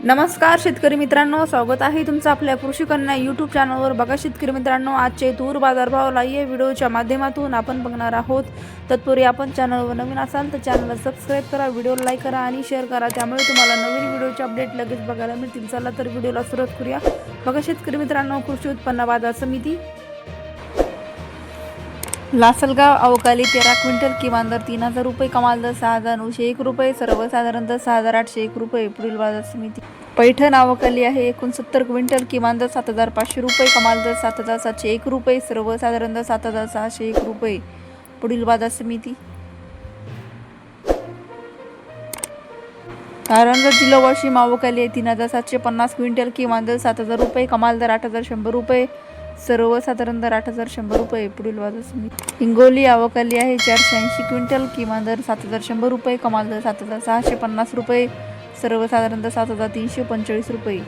नमस्कार शेतकरी मित्रांनो, स्वागत आहे तुमचं आपल्या कृषी कन्या यूट्यूब चॅनलवर। बघा शेतकरी मित्रांनो, आजचे तूर बाजारभाव लाईव्ह व्हिडिओच्या माध्यमातून आपण बघणार आहोत। तत्पूर्वी आपण चॅनलवर नवीन असाल तर चॅनलला सबस्क्राइब करा, व्हिडिओला लाईक करा आणि शेअर करा, त्यामुळे तुम्हाला नवीन व्हिडिओचे अपडेट लगेच बघायला मिळतील। चला तर व्हिडिओला सुरुवात करूया। बघा शेतकरी मित्रांनो, कृषी उत्पन्न बाजार समिती लासलगाव अवकाली 13 क्विंटल, किमान दर 3000 रुपये, कमाल दर 6901 रुपये, सर्वसाधारण दर 6801 रुपये। पुढील बाजार समिती पैठण अवकाली आहे 69 क्विंटल, किमान दर 7500 रुपये, कमाल दर 7701 रुपये, सर्वसाधारण दर 7601 रुपये। पुढील बाजार समिती कारंजा जिल्हा वाशिम अवकाली आहे 3750 क्विंटल, किमान दर 7000 रुपये, कमाल दर 8100 रुपये, सर्वसाधारण दर 8100 रुपये। पुढील बाजार समिती हिंगोली अवकाली आहे 480 क्विंटल, किमान दर 7100 रुपये, कमाल दर 7650 रुपये, सर्वसाधारण दर 7345 रुपये।